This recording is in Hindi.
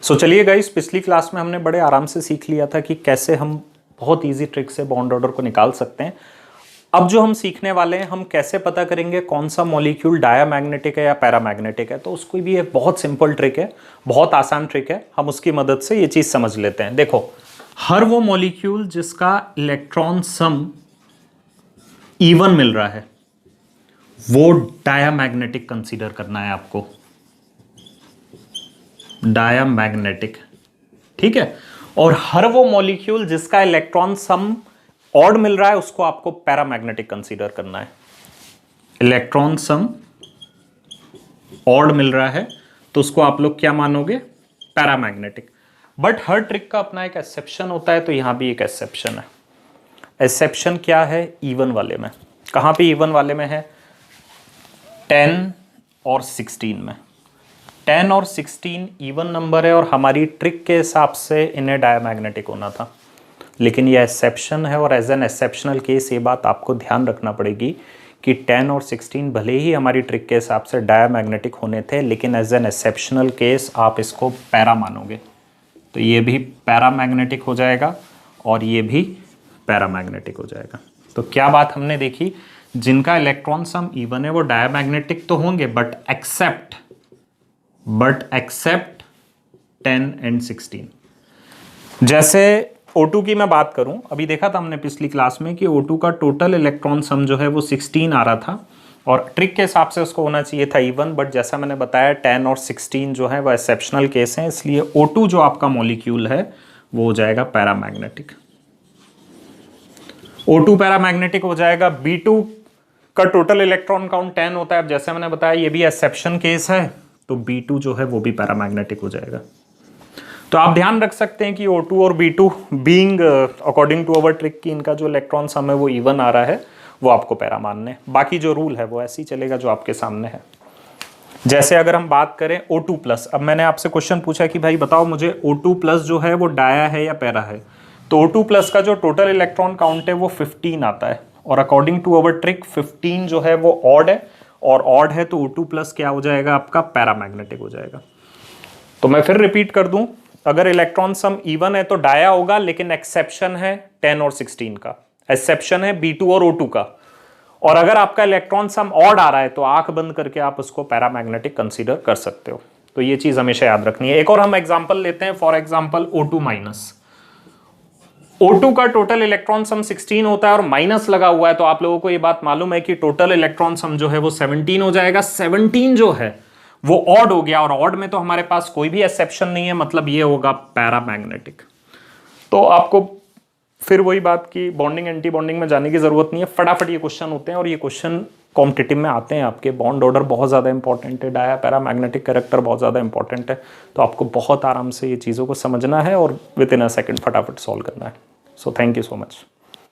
सो चलिए गाइस, पिछली क्लास में हमने बड़े आराम से सीख लिया था कि कैसे हम बहुत इजी ट्रिक से बॉन्ड ऑर्डर को निकाल सकते हैं। अब जो हम सीखने वाले हैं, हम कैसे पता करेंगे कौन सा मॉलिक्यूल डायामैग्नेटिक है या पैरामैग्नेटिक है। तो उसको भी एक बहुत सिंपल ट्रिक है, बहुत आसान ट्रिक है, हम उसकी मदद से ये चीज समझ लेते हैं। देखो, हर वो मॉलिक्यूल जिसका इलेक्ट्रॉन सम इवन मिल रहा है वो डायामैग्नेटिक कंसीडर करना है आपको, डायामैग्नेटिक, ठीक है। और हर वो मॉलिक्यूल जिसका इलेक्ट्रॉन सम ऑड मिल रहा है उसको आपको पैरामैग्नेटिक कंसीडर करना है। इलेक्ट्रॉन सम ऑड मिल रहा है तो उसको आप लोग क्या मानोगे? पैरामैग्नेटिक। बट हर ट्रिक का अपना एक एक्सेप्शन होता है, तो यहां भी एक एक्सेप्शन है। एक्सेप्शन क्या है? इवन वाले में। कहां पे इवन वाले में है? 10 और 16 में। 10 और 16 इवन नंबर है और हमारी ट्रिक के हिसाब से इन्हें डायामैग्नेटिक होना था, लेकिन यह एक्सेप्शन है। और एज एन एक्सेप्शनल केस ये बात आपको ध्यान रखना पड़ेगी कि 10 और 16 भले ही हमारी ट्रिक के हिसाब से डायामैग्नेटिक होने थे, लेकिन एज एन एक्सेप्शनल केस आप इसको पैरा मानोगे, तो ये भी पैरामैग्नेटिक हो जाएगा और ये भी पैरामैग्नेटिक हो जाएगा। तो क्या बात हमने देखी? जिनका इलेक्ट्रॉन सम इवन है वो डायामैग्नेटिक तो होंगे, बट एक्सेप्ट 10 एंड 16। जैसे O2 की मैं बात करूं, अभी देखा था हमने पिछली क्लास में कि O2 का टोटल इलेक्ट्रॉन सम जो है वो 16 आ रहा था और ट्रिक के हिसाब से उसको होना चाहिए था इवन, बट जैसा मैंने बताया 10 और 16 जो है वो एक्सेप्शनल केस हैं, इसलिए O2 जो आपका मॉलिक्यूल है वो हो जाएगा पैरामैग्नेटिक। O2 पैरामैग्नेटिक हो जाएगा। B2 का टोटल इलेक्ट्रॉन काउंट 10 होता है, अब जैसे मैंने बताया ये भी एक्सेप्शन केस है, तो B2 जो है वो भी पैरामैग्नेटिक हो जाएगा। तो आप ध्यान रख सकते हैं कि O2 और B2 being according to our trick की इनका जो इलेक्ट्रॉन सम है वो इवन आ रहा है, वो आपको पैरा मानने। बाकी जो रूल है वो ऐसे ही चलेगा जो आपके सामने है। जैसे अगर हम बात करें O2+, अब मैंने आपसे क्वेश्चन पूछा कि भाई बताओ मुझे O2+ जो है वो डाया है या पैरा है, तो O2+ का जो टोटल इलेक्ट्रॉन काउंट है वो 15 आता है और अकॉर्डिंग टू अवर ट्रिक 15 जो है वो ऑड है, और ऑड है तो O2+ क्या हो जाएगा? आपका पैरामैग्नेटिक हो जाएगा। तो मैं फिर रिपीट कर दूं, अगर इलेक्ट्रॉन सम इवन है तो डाया होगा, लेकिन एक्सेप्शन है 10 और 16 का, एक्सेप्शन है B2 और O2 का। और अगर आपका इलेक्ट्रॉन सम ऑड आ रहा है तो आंख बंद करके आप उसको पैरामैग्नेटिक कंसीडर कर सकते हो। तो ये चीज हमेशा याद रखनी है। एक और हम एग्जांपल लेते हैं, फॉर एग्जांपल O2-। O2 का टोटल इलेक्ट्रॉन सम 16 होता है और माइनस लगा हुआ है, तो आप लोगों को ये बात मालूम है कि टोटल इलेक्ट्रॉन सम जो है वो 17 हो जाएगा। 17 जो है वो ऑड हो गया, और ऑड में तो हमारे पास कोई भी एक्सेप्शन नहीं है, मतलब ये होगा पैरामैग्नेटिक। तो आपको फिर वही बात की बॉन्डिंग एंटी बॉन्डिंग में जाने की जरूरत नहीं है, फटाफट ये क्वेश्चन होते हैं और ये क्वेश्चन कॉम्पिटिटिव में आते हैं आपके। बॉन्ड ऑर्डर बहुत ज़्यादा इंपॉर्टेंट है, डाया पैरामैग्नेटिक कैरेक्टर बहुत ज़्यादा इंपॉर्टेंट है, तो आपको बहुत आराम से ये चीज़ों को समझना है और विद इन अ सेकंड फटाफट सॉल्व करना है। So thank you so much.